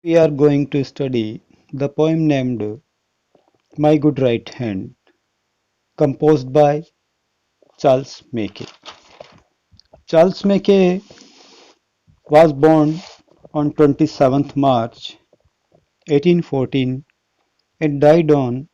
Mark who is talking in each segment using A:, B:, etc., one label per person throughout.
A: We are going to study the poem named My Good Right Hand, composed by Charles Mackay. Charles Mackay was born on 27th March 1814 and died on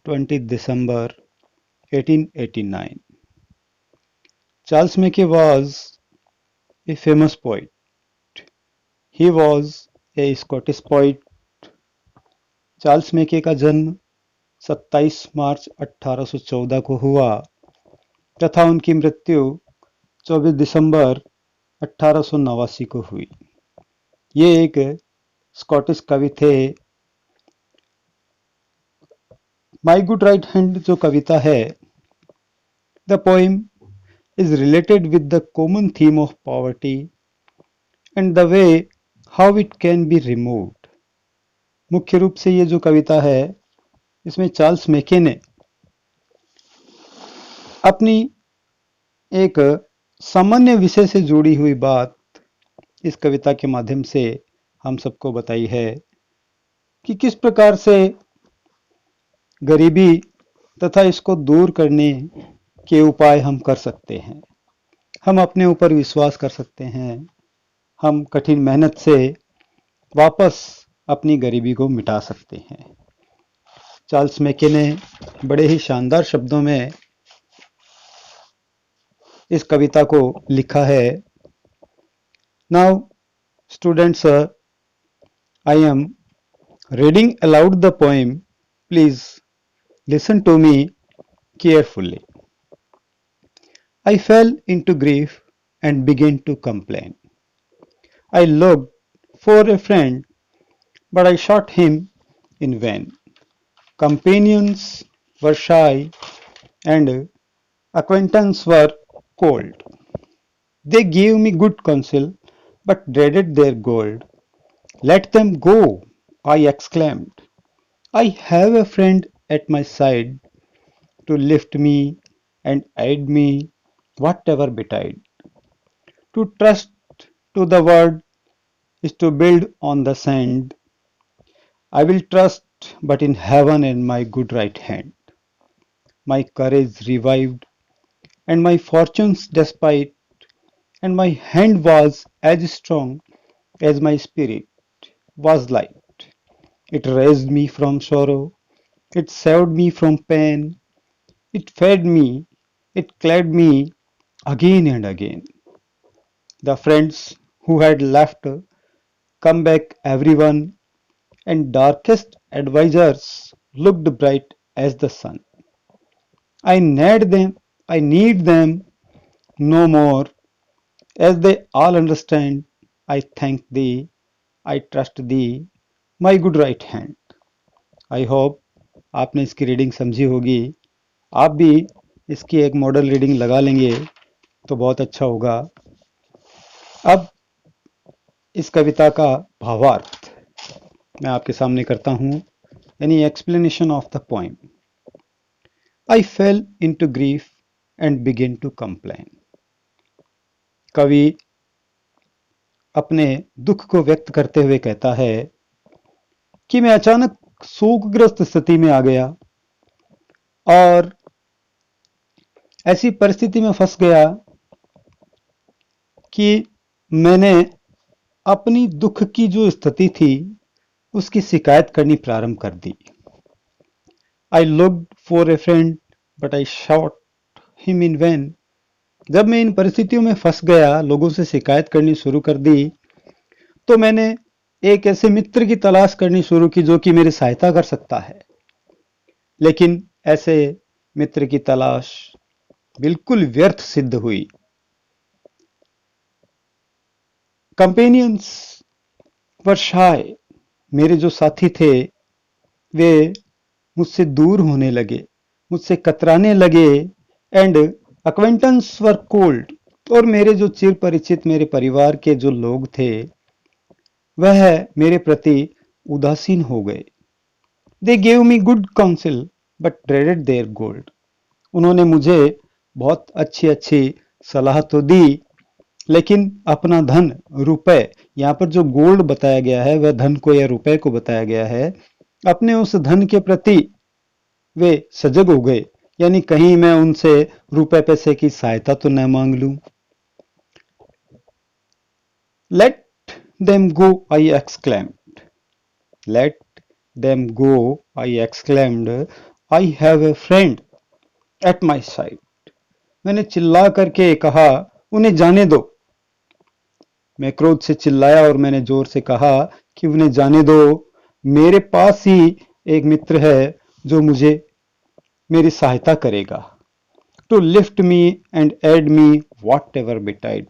A: 20th December 1889. Charles Mackay was a famous poet. He was a Scottish poet. Charles Mackay का जन्म 27 मार्च 1814 को हुआ तथा उनकी मृत्यु 24 दिसंबर 1889 को हुई। ये एक स्कॉटिश कवि थे। माई गुड राइट हैंड जो कविता है, the poem is related with the common theme of poverty and the way how it can be removed. मुख्य रूप से ये जो कविता है, इसमें चार्ल्स मेके ने अपनी एक सामान्य विषय से जुड़ी हुई बात इस कविता के माध्यम से हम सबको बताई है कि किस प्रकार से गरीबी तथा इसको दूर करने के उपाय हम कर सकते हैं। हम अपने ऊपर विश्वास कर सकते हैं। हम कठिन मेहनत से वापस अपनी गरीबी को मिटा सकते हैं। चार्ल्स मेके ने बड़े ही शानदार शब्दों में इस कविता को लिखा है। Now students, I am reading aloud the poem. Please listen to me carefully. I fell into grief and began to complain. I looked for a friend, but I sought him in vain. Companions were shy and acquaintances were cold. They gave me good counsel, but dreaded their gold. Let them go, I exclaimed. I have a friend at my side to lift me and aid me whatever betide. To trust to the word is to build on the sand. I will trust but in heaven and my good right hand. My courage revived and my fortunes despite, and my hand was as strong as my spirit was light. It raised me from sorrow, it saved me from pain, it fed me, it clad me again and again. The friends who had left come back everyone, and darkest advisers looked bright as the sun. I need them no more, as they all understand. I thank thee, I trust thee, my good right hand. I hope आपने इसकी reading समझी होगी। आप भी इसकी एक model reading लगा लेंगे तो बहुत अच्छा होगा। अब इस कविता का भावार्थ मैं आपके सामने करता हूं, यानी explanation of the poem. I fell into grief and begin to complain. कवि अपने दुख को व्यक्त करते हुए कहता है कि मैं अचानक शोकग्रस्त स्थिति में आ गया और ऐसी परिस्थिति में फंस गया कि मैंने अपनी दुख की जो स्थिति थी उसकी शिकायत करनी प्रारंभ कर दी। I looked for a friend but I shot him in vain. जब मैं इन परिस्थितियों में फंस गया, लोगों से शिकायत करनी शुरू कर दी, तो मैंने एक ऐसे मित्र की तलाश करनी शुरू की जो कि मेरी सहायता कर सकता है, लेकिन ऐसे मित्र की तलाश बिल्कुल व्यर्थ सिद्ध हुई। कंपेनियंस वर शाय। मेरे जो साथी थे वे मुझसे दूर होने लगे, मुझसे कतराने लगे। And acquaintance were cold. और मेरे जो चिर परिचित मेरे परिवार के जो लोग थे वह मेरे प्रति उदासीन हो गए। They gave me good counsel but dreaded their gold. उन्होंने मुझे बहुत अच्छी अच्छी सलाह तो दी, लेकिन अपना धन, रुपए, यहाँ पर जो गोल्ड बताया गया है वह धन को या रुपए को बताया गया है, अपने उस धन के प्रति वे सजग हो गए, यानी कहीं मैं उनसे रुपए पैसे की सहायता तो न मांग लूं। Let them go, I exclaimed. Let them go, I exclaimed. I have a friend at my side. मैंने चिल्ला करके कहा, उन्हें जाने दो। मैं क्रोध से चिल्लाया और मैंने जोर से कहा कि उन्हें जाने दो, मेरे पास ही एक मित्र है जो मुझे मेरी सहायता करेगा। To lift me and aid me whatever betide,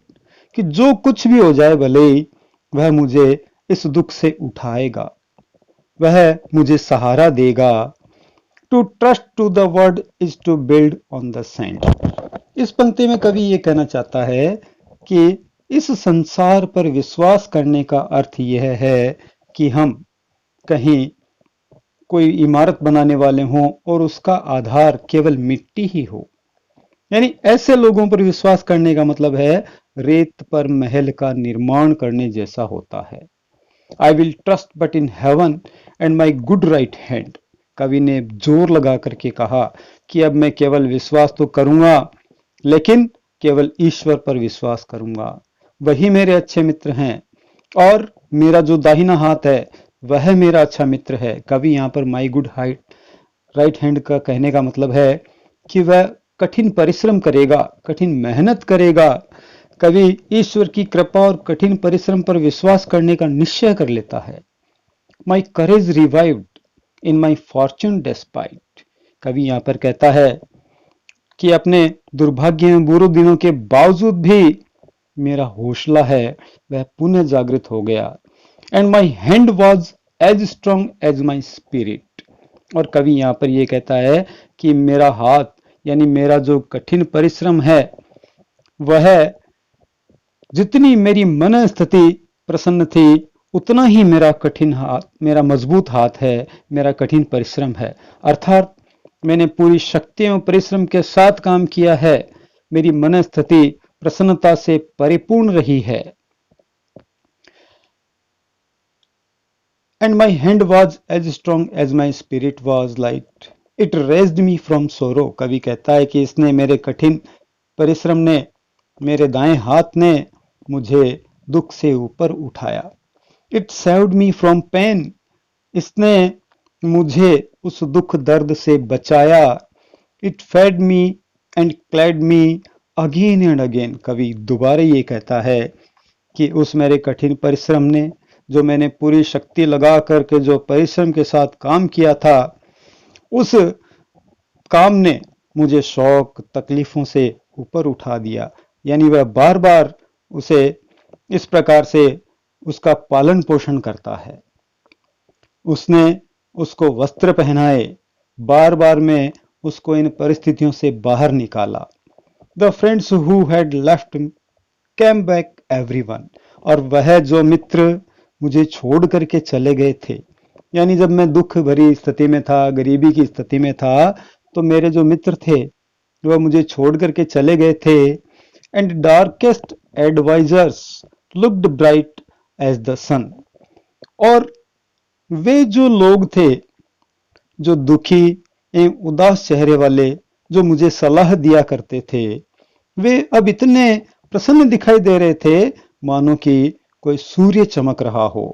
A: कि जो कुछ भी हो जाए भले ही, वह मुझे इस दुख से उठाएगा, वह मुझे सहारा देगा। To trust to the word is to build on the sand. इस पंक्ति में कवि ये कहना चाहता है कि इस संसार पर विश्वास करने का अर्थ यह है कि हम कहीं कोई इमारत बनाने वाले हों और उसका आधार केवल मिट्टी ही हो, यानी ऐसे लोगों पर विश्वास करने का मतलब है रेत पर महल का निर्माण करने जैसा होता है। I will trust but in heaven and my good right hand. कवि ने जोर लगा करके कहा कि अब मैं केवल विश्वास तो करूंगा, लेकिन केवल ईश्वर पर विश्वास करूंगा, वही मेरे अच्छे मित्र हैं, और मेरा जो दाहिना हाथ है वह मेरा अच्छा मित्र है। कवि यहाँ पर माई गुड राइट हैंड का कहने का मतलब है कि वह कठिन परिश्रम करेगा, कठिन मेहनत करेगा। कवि ईश्वर की कृपा और कठिन परिश्रम पर विश्वास करने का निश्चय कर लेता है। माई करेज रिवाइव्ड इन माई फॉर्च्यून डिस्पाइट। कवि यहाँ पर कहता है कि अपने दुर्भाग्य में बुरे दिनों के बावजूद भी मेरा हौसला है वह पुनः जागृत हो गया। And my hand was as strong as my spirit. और कवि यहाँ पर यह कहता है कि मेरा हाथ, यानी मेरा जो कठिन परिश्रम है, वह जितनी मेरी मन स्थिति प्रसन्न थी, उतना ही मेरा कठिन हाथ, मेरा मजबूत हाथ है, मेरा कठिन परिश्रम है। अर्थात मैंने पूरी शक्ति और परिश्रम के साथ काम किया है, मेरी मन स्थिति प्रसन्नता से परिपूर्ण रही है। And my hand was as strong as my spirit was light, it raised me from sorrow. कवि कहता है कि इसने, मेरे कठिन परिश्रम ने, मेरे दाएं हाथ ने मुझे दुख से ऊपर उठाया। It saved me from pain, इसने मुझे उस दुख दर्द से बचाया। It fed me and clad me again and again. कवि दोबारा ये कहता है कि उस मेरे कठिन परिश्रम ने, जो मैंने पूरी शक्ति लगा करके जो परिश्रम के साथ काम किया था, उस काम ने मुझे शौक तकलीफों से ऊपर उठा दिया। यानी वह बार बार उसे इस प्रकार से उसका पालन पोषण करता है। उसने उसको वस्त्र पहनाए, बार बार में उसको इन परिस्थितियों से बाहर निकाला। The friends who had left came back everyone. और वह जो मित्र मुझे छोड़ करके चले गए थे, यानी जब मैं दुख भरी स्थिति में था, गरीबी की स्थिति में था, तो मेरे जो मित्र थे वह मुझे छोड़ करके चले गए थे। And darkest advisers looked bright as the sun. और वे जो लोग थे, जो दुखी एवं उदास चेहरे वाले, जो मुझे सलाह दिया करते थे, वे अब इतने प्रसन्न दिखाई दे रहे थे मानो कि कोई सूर्य चमक रहा हो।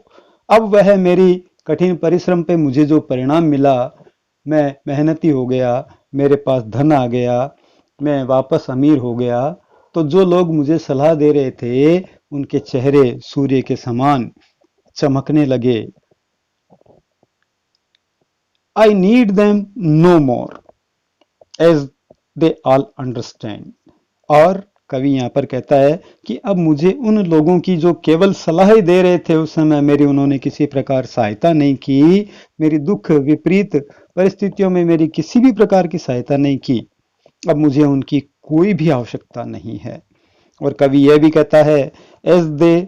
A: अब वह मेरी कठिन परिश्रम पे मुझे जो परिणाम मिला, मैं मेहनती हो गया, मेरे पास धन आ गया, मैं वापस अमीर हो गया, तो जो लोग मुझे सलाह दे रहे थे उनके चेहरे सूर्य के समान चमकने लगे। I need them no more as they all understand. और कवि यहाँ पर कहता है कि अब मुझे उन लोगों की जो केवल सलाह दे रहे थे उस समय, मेरी उन्होंने किसी प्रकार सहायता नहीं की, मेरी दुख विपरीत परिस्थितियों में मेरी किसी भी प्रकार की सहायता नहीं की, अब मुझे उनकी कोई भी आवश्यकता नहीं है। और कवि यह भी कहता है एज दे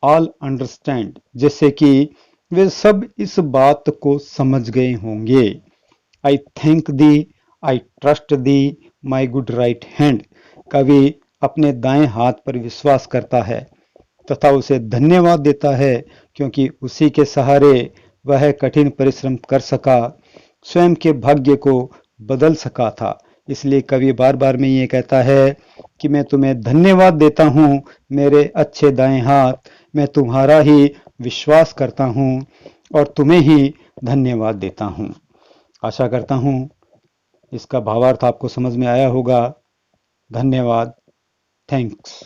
A: ऑल अंडरस्टैंड, जैसे कि वे सब इस बात को समझ गए होंगे। आई thank the, I trust the my good right hand. कवि अपने दाएं हाथ पर विश्वास करता है तथा उसे धन्यवाद देता है क्योंकि उसी के सहारे वह कठिन परिश्रम कर सका, स्वयं के भाग्य को बदल सका था। इसलिए कवि बार बार में ये कहता है कि मैं तुम्हें धन्यवाद देता हूँ मेरे अच्छे दाएं हाथ, मैं तुम्हारा ही विश्वास करता हूँ और तुम्हें ही धन्यवाद देता हूँ। आशा करता हूँ इसका भावार्थ आपको समझ में आया होगा। धन्यवाद। थैंक्स।